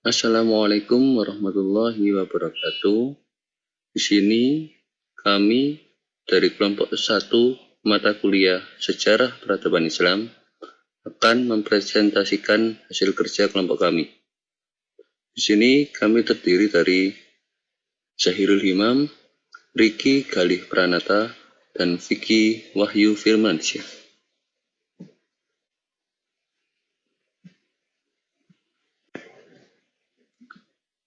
Assalamualaikum warahmatullahi wabarakatuh. Di sini kami dari kelompok 1 mata kuliah Sejarah Peradaban Islam akan mempresentasikan hasil kerja kelompok kami. Di sini kami terdiri dari Zahirul Himam, Riki Galih Pranata, dan Vicky Wahyu Firmansyah.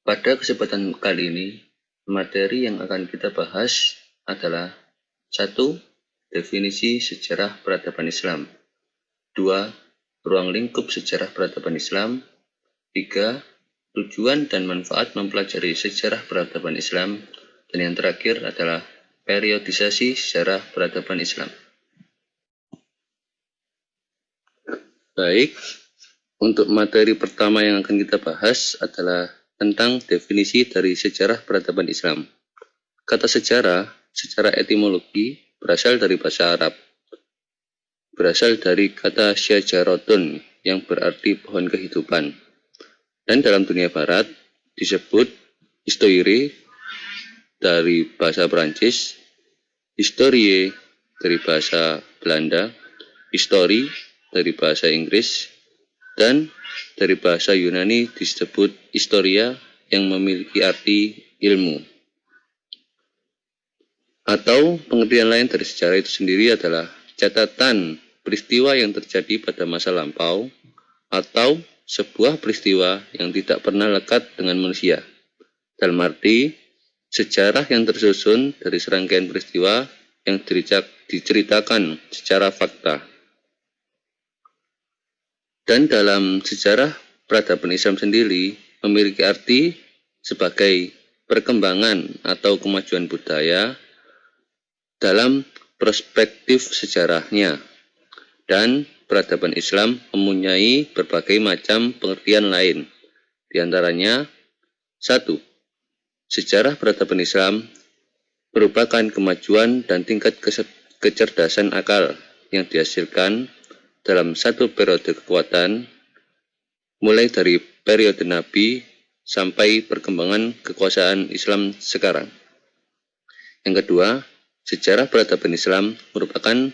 Pada kesempatan kali ini, materi yang akan kita bahas adalah 1. Definisi sejarah peradaban Islam. 2. Ruang lingkup sejarah peradaban Islam. 3. Tujuan dan manfaat mempelajari sejarah peradaban Islam. Dan yang terakhir adalah periodisasi sejarah peradaban Islam. Baik, untuk materi pertama yang akan kita bahas adalah tentang definisi dari sejarah peradaban Islam. Kata sejarah secara etimologi berasal dari bahasa Arab. Berasal dari kata syajaratun yang berarti pohon kehidupan. Dan dalam dunia barat disebut histoire dari bahasa Perancis, historie dari bahasa Belanda, history dari bahasa Inggris, dan dari bahasa Yunani disebut historia yang memiliki arti ilmu. Atau pengertian lain dari sejarah itu sendiri adalah catatan peristiwa yang terjadi pada masa lampau atau sebuah peristiwa yang tidak pernah lekat dengan manusia. Dalam arti, sejarah yang tersusun dari serangkaian peristiwa yang diceritakan secara fakta. Dan dalam sejarah peradaban Islam sendiri memiliki arti sebagai perkembangan atau kemajuan budaya dalam perspektif sejarahnya. Dan peradaban Islam mempunyai berbagai macam pengertian lain. Di antaranya, 1. Sejarah peradaban Islam merupakan kemajuan dan tingkat kecerdasan akal yang dihasilkan dalam satu periode kekuatan, mulai dari periode Nabi sampai perkembangan kekuasaan Islam sekarang. Yang kedua, sejarah peradaban Islam merupakan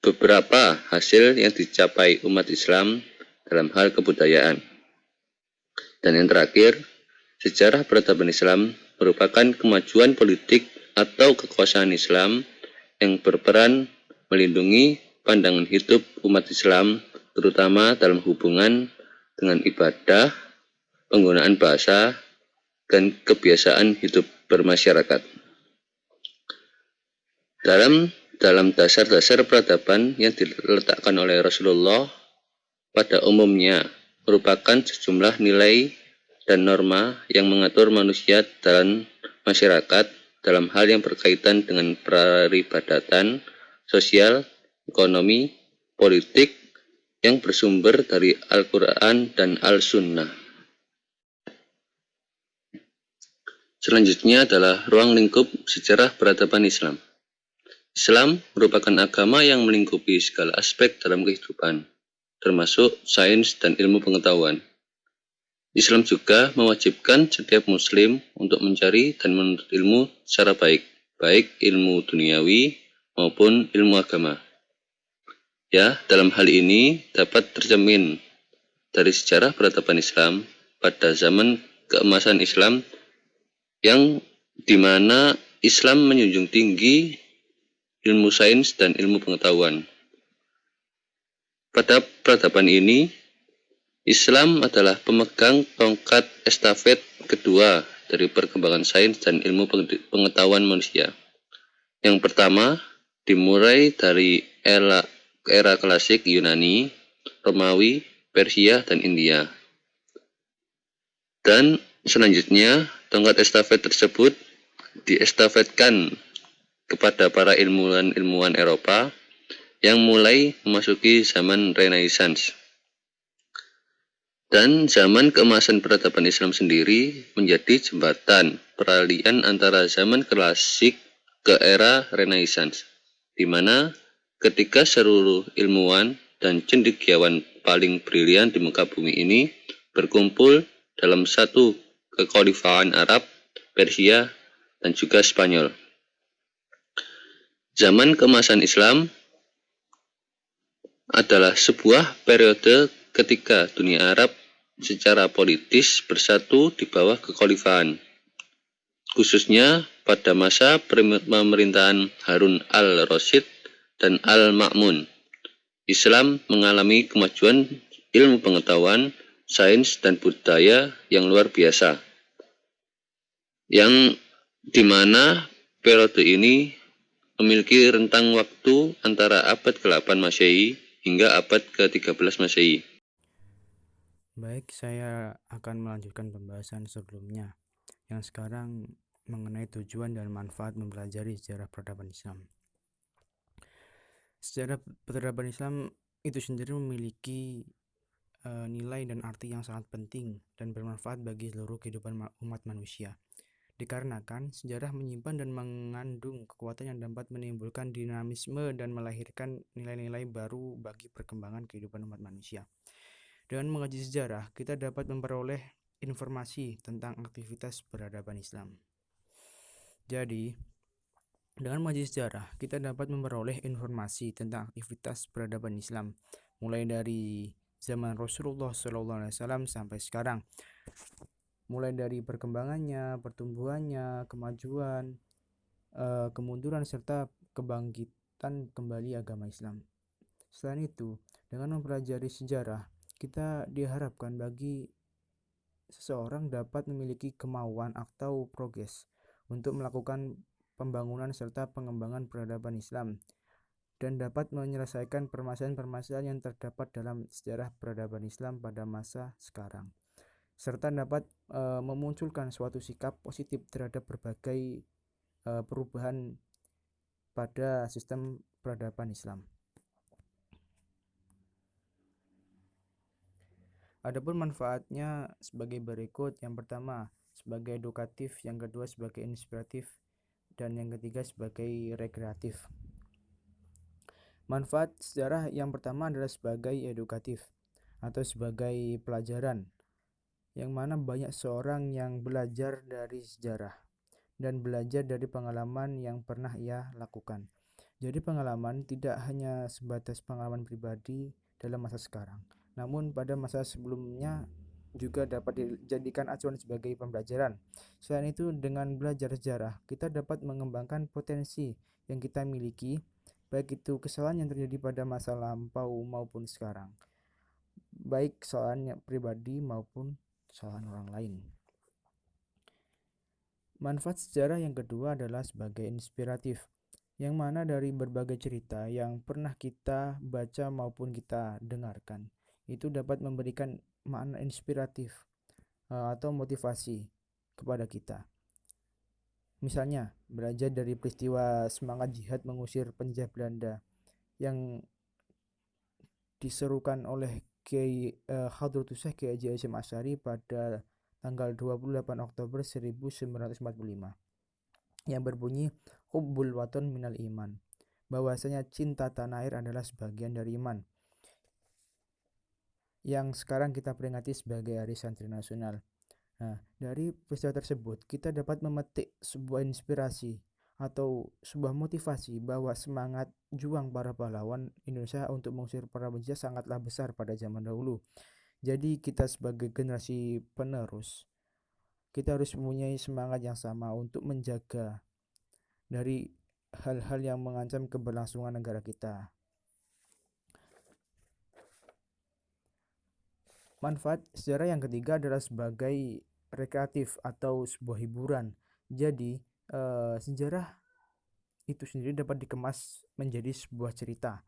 beberapa hasil yang dicapai umat Islam dalam hal kebudayaan. Dan yang terakhir, sejarah peradaban Islam merupakan kemajuan politik atau kekuasaan Islam yang berperan melindungi pandangan hidup umat Islam, terutama dalam hubungan dengan ibadah, penggunaan bahasa, dan kebiasaan hidup bermasyarakat. Dalam dasar-dasar peradaban yang diletakkan oleh Rasulullah pada umumnya merupakan sejumlah nilai dan norma yang mengatur manusia dan masyarakat dalam hal yang berkaitan dengan peribadatan, sosial, ekonomi, politik yang bersumber dari Al-Quran dan Al-Sunnah. Selanjutnya adalah ruang lingkup sejarah peradaban Islam. Islam merupakan agama yang melingkupi segala aspek dalam kehidupan, termasuk sains dan ilmu pengetahuan. Islam juga mewajibkan setiap muslim untuk mencari dan menuntut ilmu secara baik ilmu duniawi maupun ilmu agama. Ya, dalam hal ini dapat tercermin dari sejarah peradaban Islam pada zaman keemasan Islam yang dimana Islam menjunjung tinggi ilmu sains dan ilmu pengetahuan. Pada peradaban ini, Islam adalah pemegang tongkat estafet kedua dari perkembangan sains dan ilmu pengetahuan manusia. Yang pertama dimulai dari era klasik Yunani, Romawi, Persia, dan India. Dan selanjutnya, tongkat estafet tersebut diestafetkan kepada para ilmuwan Eropa yang mulai memasuki zaman Renaissance. Dan zaman keemasan peradaban Islam sendiri menjadi jembatan peralihan antara zaman klasik ke era Renaissance, di mana ketika seluruh ilmuwan dan cendekiawan paling brilian di muka bumi ini berkumpul dalam satu kekhalifahan Arab, Persia, dan juga Spanyol. Zaman keemasan Islam adalah sebuah periode ketika dunia Arab secara politis bersatu di bawah kekhalifahan, khususnya pada masa pemerintahan Harun al-Rasyid dan al-Ma'mun. Islam mengalami kemajuan ilmu pengetahuan, sains, dan budaya yang luar biasa, yang dimana periode ini memiliki rentang waktu antara abad ke-8 Masehi hingga abad ke-13 Masehi. Baik, saya akan melanjutkan pembahasan sebelumnya, yang sekarang mengenai tujuan dan manfaat mempelajari sejarah peradaban Islam. Sejarah peradaban Islam itu sendiri memiliki nilai dan arti yang sangat penting dan bermanfaat bagi seluruh kehidupan umat manusia. Dikarenakan sejarah menyimpan dan mengandung kekuatan yang dapat menimbulkan dinamisme dan melahirkan nilai-nilai baru bagi perkembangan kehidupan umat manusia. Dengan mengaji sejarah, kita dapat memperoleh informasi tentang aktivitas peradaban Islam. Jadi, dengan mengaji sejarah, kita dapat memperoleh informasi tentang aktivitas peradaban Islam, mulai dari zaman Rasulullah SAW sampai sekarang. Mulai dari perkembangannya, pertumbuhannya, kemajuan, kemunduran, serta kebangkitan kembali agama Islam. Selain itu, dengan mempelajari sejarah, kita diharapkan bagi seseorang dapat memiliki kemauan atau progres untuk melakukan pembangunan serta pengembangan peradaban Islam dan dapat menyelesaikan permasalahan-permasalahan yang terdapat dalam sejarah peradaban Islam pada masa sekarang, serta dapat memunculkan suatu sikap positif terhadap berbagai perubahan pada sistem peradaban Islam. Adapun manfaatnya sebagai berikut. Yang pertama, sebagai edukatif, yang kedua sebagai inspiratif, dan yang ketiga sebagai rekreatif. Manfaat sejarah yang pertama adalah sebagai edukatif atau sebagai pelajaran, yang mana banyak seorang yang belajar dari sejarah dan belajar dari pengalaman yang pernah ia lakukan. Jadi pengalaman tidak hanya sebatas pengalaman pribadi dalam masa sekarang, namun pada masa sebelumnya juga dapat dijadikan acuan sebagai pembelajaran. Selain itu, dengan belajar sejarah, kita dapat mengembangkan potensi yang kita miliki, baik itu kesalahan yang terjadi pada masa lampau maupun sekarang, baik kesalahan pribadi maupun kesalahan orang lain. Manfaat sejarah yang kedua adalah sebagai inspiratif, yang mana dari berbagai cerita yang pernah kita baca maupun kita dengarkan, itu dapat memberikan makna inspiratif atau motivasi kepada kita. Misalnya, belajar dari peristiwa semangat jihad mengusir penjajah Belanda yang diserukan oleh Kiai Hadratus Syekh Kiai Haji Hasyim Asy'ari pada tanggal 28 Oktober 1945 yang berbunyi hubbul waton minal iman, bahwasanya cinta tanah air adalah sebagian dari iman, yang sekarang kita peringati sebagai Hari Santri Nasional. Nah, dari peristiwa tersebut kita dapat memetik sebuah inspirasi atau sebuah motivasi bahwa semangat juang para pahlawan Indonesia untuk mengusir para penjajah sangatlah besar pada zaman dahulu. Jadi kita sebagai generasi penerus, kita harus mempunyai semangat yang sama untuk menjaga dari hal-hal yang mengancam keberlangsungan negara kita. Manfaat sejarah yang ketiga adalah sebagai rekreatif atau sebuah hiburan. Jadi sejarah itu sendiri dapat dikemas menjadi sebuah cerita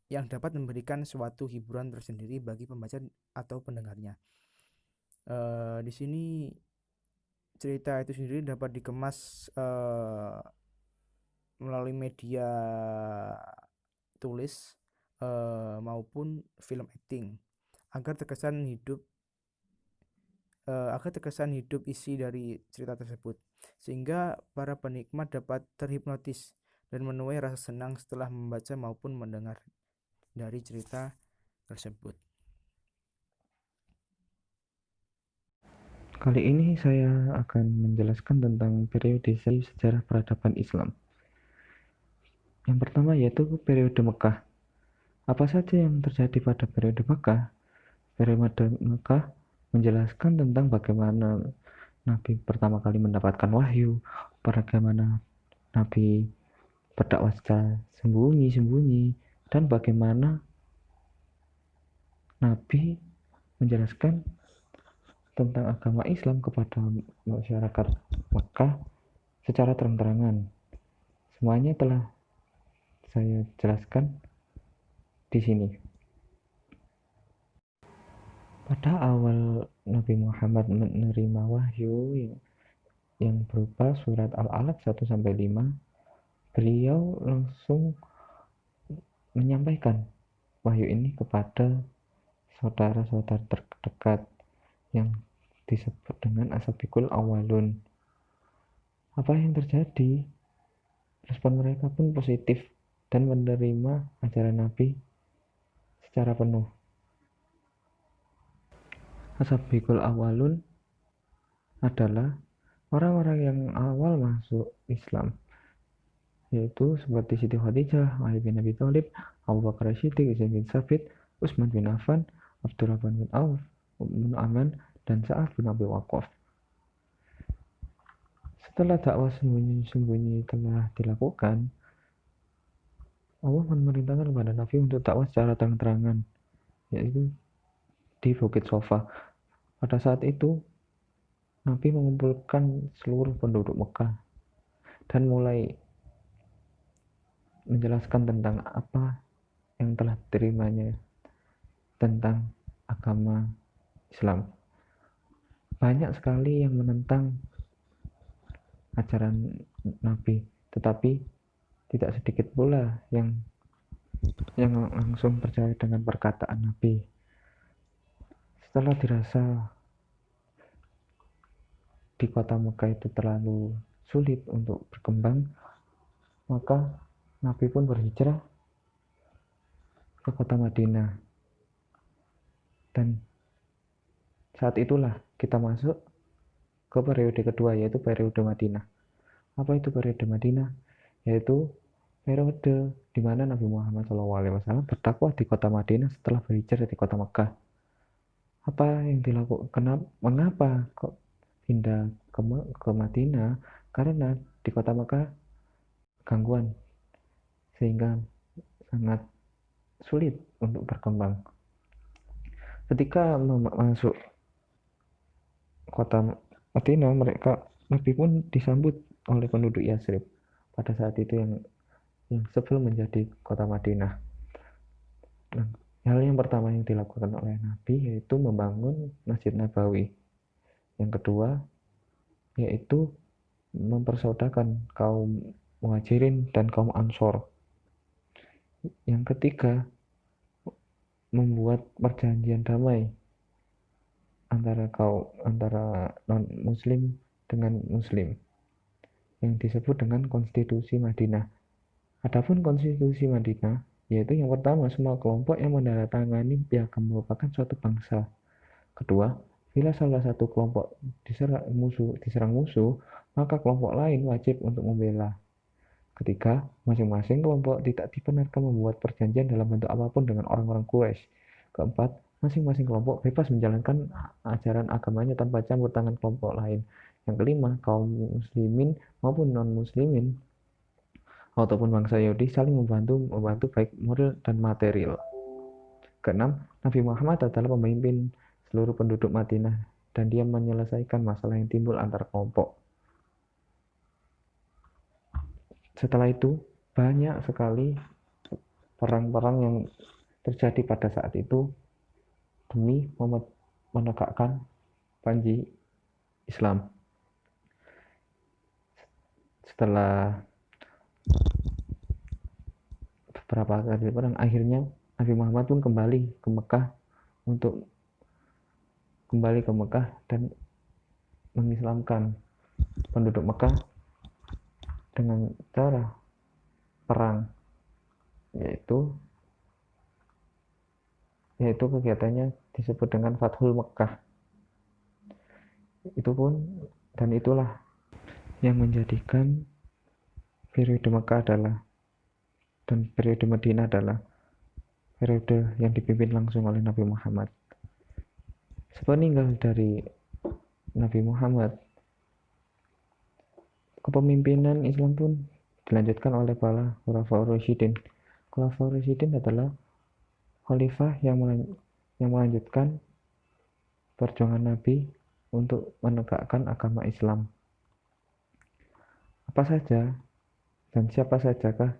yang dapat memberikan suatu hiburan tersendiri bagi pembaca atau pendengarnya. Di sini cerita itu sendiri dapat dikemas melalui media tulis maupun film acting agar terkesan hidup isi dari cerita tersebut, sehingga para penikmat dapat terhipnotis dan menuai rasa senang setelah membaca maupun mendengar dari cerita tersebut. Kali ini saya akan menjelaskan tentang periode sejarah peradaban Islam. Yang pertama yaitu periode Mekah. Apa saja yang terjadi pada periode Mekah? Periode Mekah menjelaskan tentang bagaimana Nabi pertama kali mendapatkan wahyu, bagaimana Nabi berdakwah secara sembunyi-sembunyi, dan bagaimana Nabi menjelaskan tentang agama Islam kepada masyarakat Mekah secara terang-terangan. Semuanya telah saya jelaskan di sini. Pada awal Nabi Muhammad menerima wahyu yang berupa surat Al-Alaq 1-5, beliau langsung menyampaikan wahyu ini kepada saudara-saudara terdekat yang disebut dengan As-Sabiqul Awwalun. Apa yang terjadi? Respon mereka pun positif dan menerima ajaran Nabi secara penuh. As-Sabiqul Awwalun adalah orang-orang yang awal masuk Islam, yaitu seperti Siti Khadijah, Ali bin Abi Thalib, Abu Bakar Siddiq, Zaid bin Sabit, Utsman bin Affan, Abdurrahman bin Auf, bin Aman, dan Sa'ad bin Abi Waqqas. Setelah dakwah sembunyi-sembunyi telah dilakukan, Allah memerintahkan kepada Nabi untuk dakwah secara terang-terangan, yaitu di Bukit Sofa. Pada saat itu, Nabi mengumpulkan seluruh penduduk Mekah dan mulai menjelaskan tentang apa yang telah diterimanya tentang agama Islam. Banyak sekali yang menentang ajaran Nabi, tetapi tidak sedikit pula yang langsung percaya dengan perkataan Nabi. Setelah dirasa di kota Mekah itu terlalu sulit untuk berkembang, maka Nabi pun berhijrah ke kota Madinah. Dan saat itulah kita masuk ke periode kedua, yaitu periode Madinah. Apa itu periode Madinah? Yaitu periode di mana Nabi Muhammad SAW berdakwah di kota Madinah setelah berhijrah di kota Mekah. Apa yang dilakukan? Mengapa kok pindah ke Madinah? Karena di kota Mekah gangguan, sehingga sangat sulit untuk berkembang. Ketika masuk kota Madinah, Nabi pun disambut oleh penduduk Yasrib pada saat itu yang sebelum menjadi kota Madinah. Nah, hal yang pertama yang dilakukan oleh Nabi yaitu membangun Masjid Nabawi. Yang kedua yaitu mempersaudakan kaum Muhajirin dan kaum Ansor. Yang ketiga, membuat perjanjian damai antara non-muslim dengan muslim yang disebut dengan Konstitusi Madinah. Adapun Konstitusi Madinah yaitu yang pertama, semua kelompok yang menandatangani piagam merupakan suatu bangsa. Kedua, bila salah satu kelompok diserang musuh, maka kelompok lain wajib untuk membela. Ketiga, masing-masing kelompok tidak dibenarkan membuat perjanjian dalam bentuk apapun dengan orang-orang Quraisy. Keempat, masing-masing kelompok bebas menjalankan ajaran agamanya tanpa campur tangan kelompok lain. Yang kelima, kaum muslimin maupun non-muslimin ataupun bangsa Yahudi saling membantu baik moral dan material. Keenam, Nabi Muhammad adalah pemimpin seluruh penduduk Madinah dan dia menyelesaikan masalah yang timbul antar kelompok. Setelah itu, banyak sekali perang-perang yang terjadi pada saat itu demi menegakkan panji Islam. Setelah beberapa kali perang, akhirnya Nabi Muhammad pun kembali ke Mekah dan mengislamkan penduduk Mekah dengan cara perang, yaitu kegiatannya disebut dengan Fathul Mekah. Itulah yang menjadikan periode Mekah dan periode Madinah adalah periode yang dipimpin langsung oleh Nabi Muhammad. Sepeninggal dari Nabi Muhammad, kepemimpinan Islam pun dilanjutkan oleh para Khulafaur Rasyidin. Khulafaur Rasyidin adalah khalifah yang melanjutkan perjuangan Nabi untuk menegakkan agama Islam. Apa saja dan siapa sajakah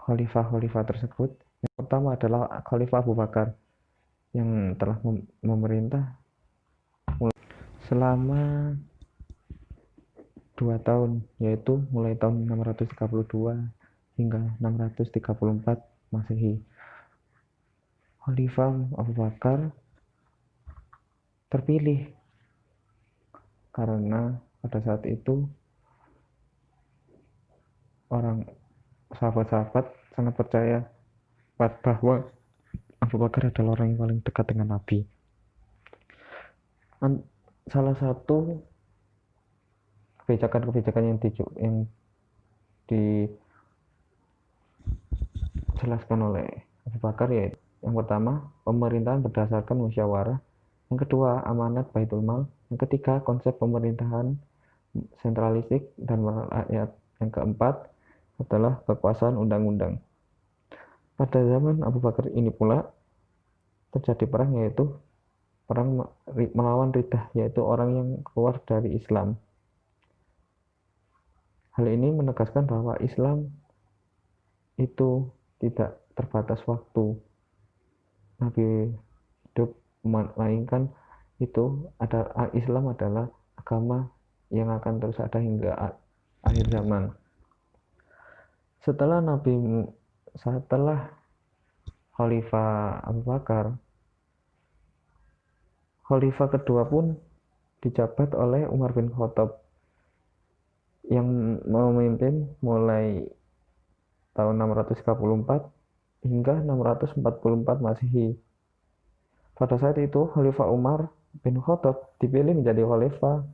khalifah-khalifah tersebut? Yang pertama adalah Khalifah Abu Bakar yang telah memerintah selama 2 tahun, yaitu mulai tahun 632 hingga 634 Masehi. Khalifah Abu Bakar terpilih karena pada saat itu orang sahabat-sahabat sangat percaya bahwa Abu Bakar adalah orang yang paling dekat dengan Nabi. Salah satu kebijakan-kebijakan yang dijelaskan oleh Abu Bakar yaitu yang pertama, pemerintahan berdasarkan musyawarah. Yang kedua, amanat Baitul Mal. Yang ketiga, konsep pemerintahan sentralistik dan merakyat. Yang keempat adalah kekuasaan undang-undang. Pada zaman Abu Bakar ini pula terjadi perang, yaitu perang melawan Riddah, yaitu orang yang keluar dari Islam. Hal ini menegaskan bahwa Islam itu tidak terbatas waktu Nabi hidup, melainkan Islam adalah agama yang akan terus ada hingga akhir zaman. Setelah Khalifah Abu Bakar, Khalifah kedua pun dijabat oleh Umar bin Khattab yang memimpin mulai tahun 634 hingga 644 Masehi. Pada saat itu Khalifah Umar bin Khattab dipilih menjadi khalifah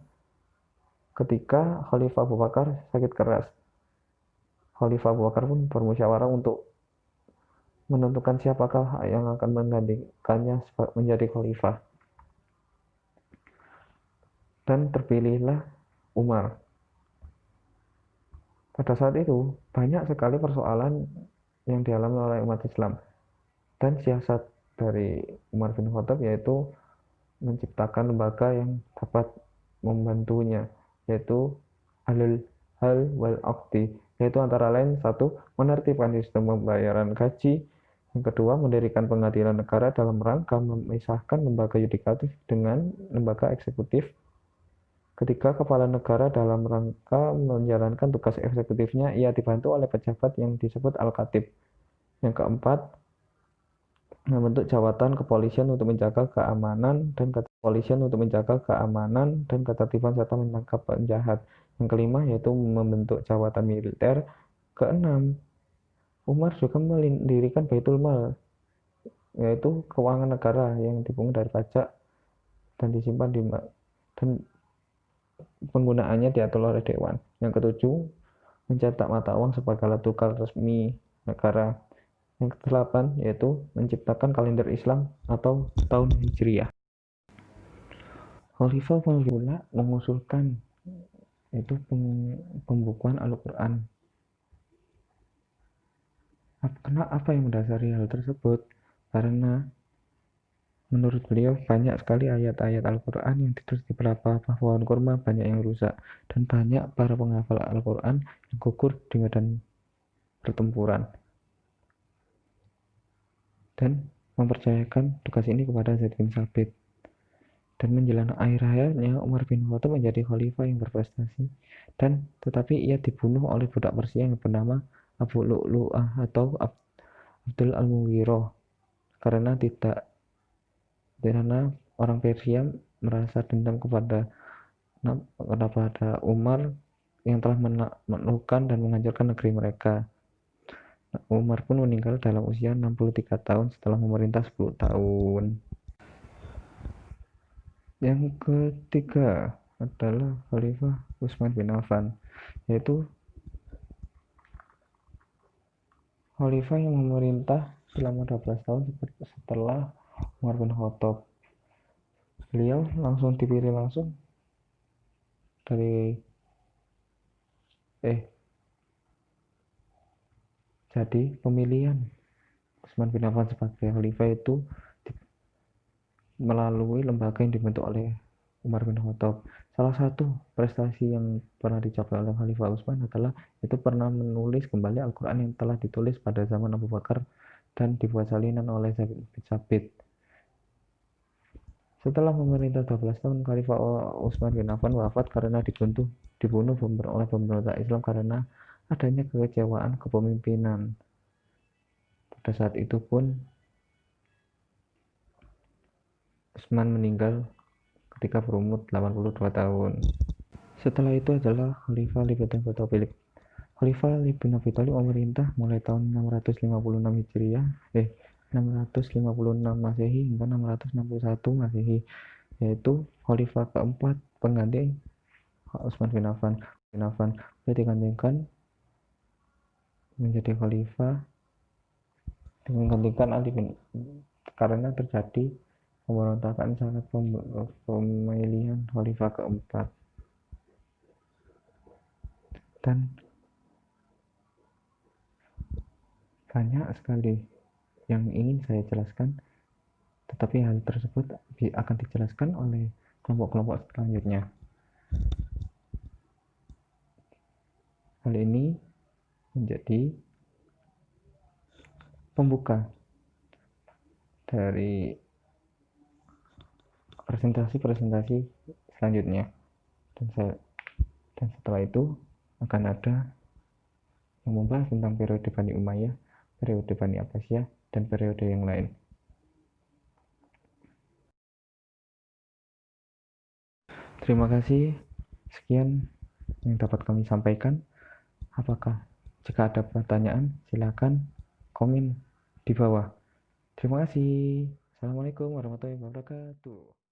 ketika Khalifah Abu Bakar sakit keras. Khalifah Abu Bakar pun bermusyawarah untuk menentukan siapakah yang akan menggantikannya menjadi khalifah. Dan terpilihlah Umar. Pada saat itu banyak sekali persoalan yang dialami oleh umat Islam, dan siasat dari Umar bin Khattab yaitu menciptakan lembaga yang dapat membantunya, yaitu Ahlul Hal wal Aqdi, yaitu antara lain satu, menertibkan sistem pembayaran gaji. Yang kedua, mendirikan pengadilan negara dalam rangka memisahkan lembaga yudikatif dengan lembaga eksekutif. Ketiga, kepala negara dalam rangka menjalankan tugas eksekutifnya, ia dibantu oleh pejabat yang disebut Al-Khatib. Yang keempat, membentuk jawatan kepolisian untuk menjaga keamanan dan ketertiban serta menangkap penjahat. Yang kelima, yaitu membentuk jawatan militer. Keenam, Umar juga mendirikan Baitul Mal, yaitu keuangan negara yang dipungut dari pajak dan disimpan dan penggunaannya diatur oleh Dewan. Yang ketujuh, mencetak mata uang sebagai alat tukar resmi negara. Yang kedelapan, yaitu menciptakan kalender Islam atau tahun Hijriah. Khalifah pula mengusulkan yaitu pembukuan Al-Quran. Apa yang mendasari hal tersebut? Karena menurut beliau banyak sekali ayat-ayat Al-Quran yang ditulis di beberapa pohon kurma banyak yang rusak, dan banyak para penghafal Al-Quran yang gugur di medan pertempuran, dan mempercayakan tugas ini kepada Zaid bin Sabit. Dan menjelang akhir hayatnya, Umar bin Khattab menjadi khalifah yang berprestasi, tetapi ia dibunuh oleh budak Persia yang bernama Abu Lu'lu'ah atau Abdul Al-Mughirah karena orang Persia merasa dendam kepada Umar yang telah menaklukkan dan menghancurkan negeri mereka. Umar pun meninggal dalam usia 63 tahun setelah memerintah 10 tahun. Yang ketiga adalah Khalifah Utsman bin Affan, yaitu khalifah yang memerintah selama 12 tahun setelah Umar bin Khattab. Beliau langsung dipilih langsung dari jadi pemilihan Utsman bin Affan sebagai khalifah itu melalui lembaga yang dibentuk oleh Umar bin Khattab. Salah satu prestasi yang pernah dicapai oleh Khalifah Utsman adalah itu pernah menulis kembali Al-Quran yang telah ditulis pada zaman Abu Bakar dan dibuat salinan oleh Zaid bin Tsabit. Setelah memerintah 12 tahun, Khalifah Utsman bin Affan wafat karena dibunuh oleh pemberontak Islam karena adanya kekecewaan kepemimpinan. Pada saat itu pun Utsman meninggal ketika berumur 82 tahun. Setelah itu adalah Khalifah Ali bin Abi Thalib. Khalifah Ali bin Abi Thalib memerintah mulai tahun 656 Hijriah, 656 Masehi hingga 661 Masehi, yaitu Khalifah keempat pengganti Utsman bin Affan. Beliau digantikan menjadi Khalifah menggantikan Ali bin karena terjadi pemberontakan saat pemilihan Khalifah keempat. Dan banyak sekali yang ingin saya jelaskan, tetapi hal tersebut akan dijelaskan oleh kelompok-kelompok selanjutnya. Hal ini menjadi pembuka dari presentasi selanjutnya, dan setelah itu akan ada yang membahas tentang periode Bani Umayyah, periode Bani Abbasiyah, dan periode yang lain. Terima kasih. Sekian yang dapat kami sampaikan. Apakah jika ada pertanyaan, silakan komen di bawah. Terima kasih. Assalamualaikum warahmatullahi wabarakatuh.